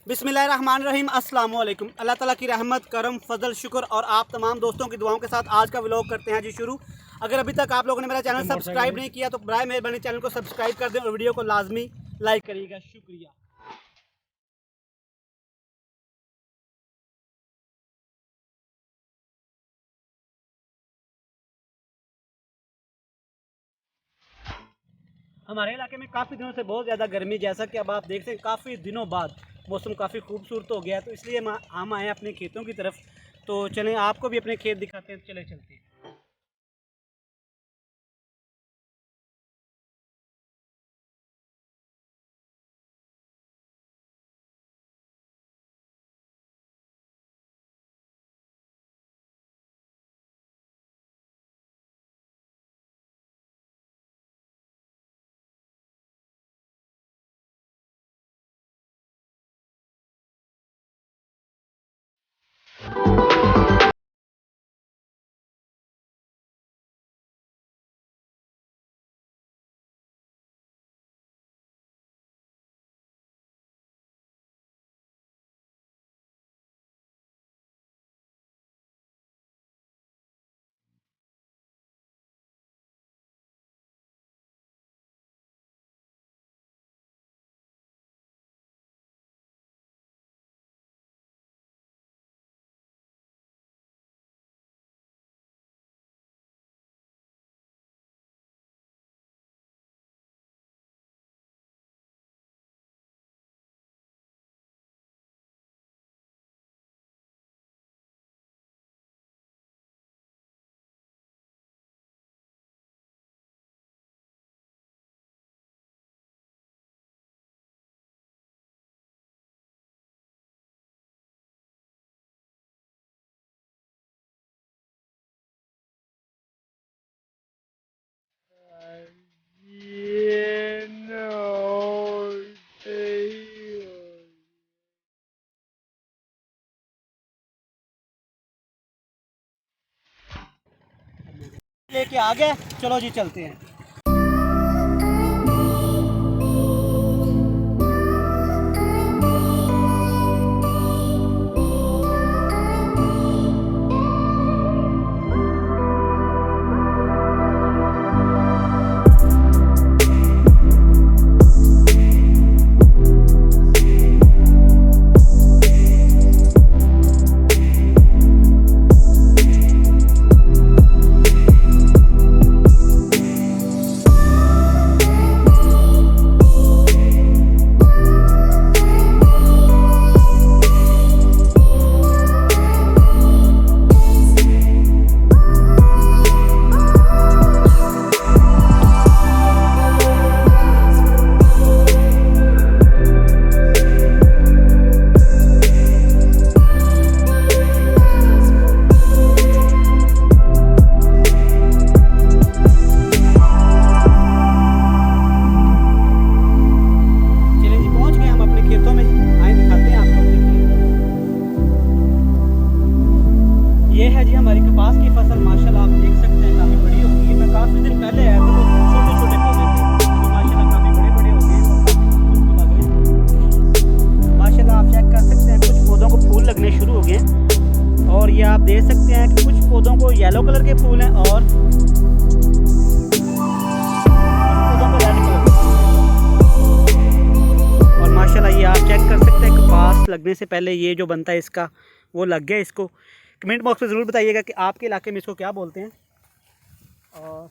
बिस्मिल्लाहिर्रहमानिर्रहीम अस्सलाम वालेकुम। अल्लाह ताला की रहमत, करम, फजल, शुक्र और आप तमाम दोस्तों की दुआओं के साथ आज का व्लॉग करते हैं जी शुरू। अगर अभी तक आप लोगों ने मेरा चैनल सब्सक्राइब नहीं किया तो बराए मेहरबानी चैनल को सब्सक्राइब कर दें और वीडियो को लाजमी लाइक करिएगा। शुक्रिया। हमारे इलाके में काफ़ी दिनों से बहुत ज़्यादा गर्मी, जैसा कि अब आप देखते हैं काफ़ी दिनों बाद मौसम काफ़ी खूबसूरत हो गया है, तो इसलिए हम आए अपने खेतों की तरफ। तो चलें आपको भी अपने खेत दिखाते हैं, चले चलते हैं। लेके आ गए, चलो जी चलते हैं। ये है जी हमारी कपास की फसल, माशाल्लाह आप देख सकते हैं काफ़ी बड़ी हो गई है। मैं काफ़ी दिन पहले आया था तो छोटे छोटे पौधे थे, तो माशाल्लाह काफ़ी बड़े बड़े हो गए हैं। माशाल्लाह आप चेक कर सकते हैं कुछ पौधों को फूल लगने शुरू हो गए हैं। और ये आप देख सकते हैं कि कुछ पौधों को येलो कलर के फूल हैं और माशाल्लाह ये आप चेक कर सकते हैं कपास लगने से पहले ये जो बनता है इसका वो लग गया। इसको कमेंट बॉक्स में ज़रूर बताइएगा कि आपके इलाके में इसको क्या बोलते हैं। और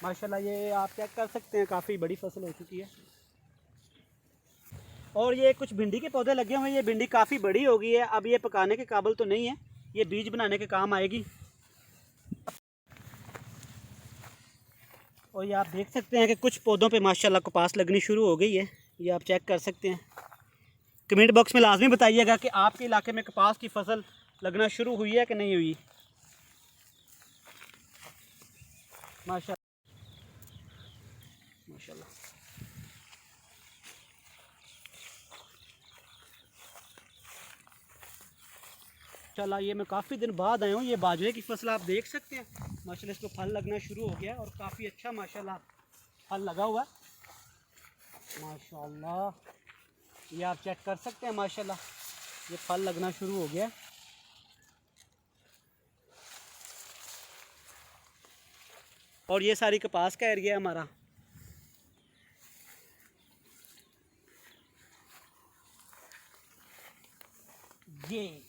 माशाल्लाह ये आप चेक कर सकते हैं काफ़ी बड़ी फसल हो चुकी है। और ये कुछ भिंडी के पौधे लगे हुए हैं, ये भिंडी काफ़ी बड़ी हो गई है। अब ये पकाने के काबिल तो नहीं है, ये बीज बनाने के काम आएगी। और ये आप देख सकते हैं कि कुछ पौधों पे माशाल्लाह कपास लगनी शुरू हो गई है, ये आप चेक कर सकते हैं। कमेंट बॉक्स में लाजमी बताइएगा कि आपके इलाके में कपास की फसल लगना शुरू हुई है कि नहीं हुई। माशाल्लाह माशाल्लाह। चला ये मैं काफ़ी दिन बाद आया हूँ। ये बाजरे की फसल आप देख सकते हैं माशाल्लाह, इसको फल लगना शुरू हो गया और काफ़ी अच्छा माशाल्लाह फल लगा हुआ है माशाल्लाह। ये आप चेक कर सकते हैं माशाल्लाह, ये फल लगना शुरू हो गया। और ये सारी कपास का एरिया है हमारा। ये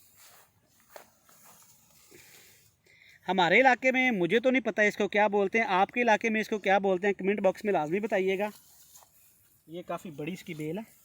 हमारे इलाके में, मुझे तो नहीं पता इसको क्या बोलते हैं, आपके इलाके में इसको क्या बोलते हैं कमेंट बॉक्स में लाजमी बताइएगा। ये काफ़ी बड़ी इसकी बेल है।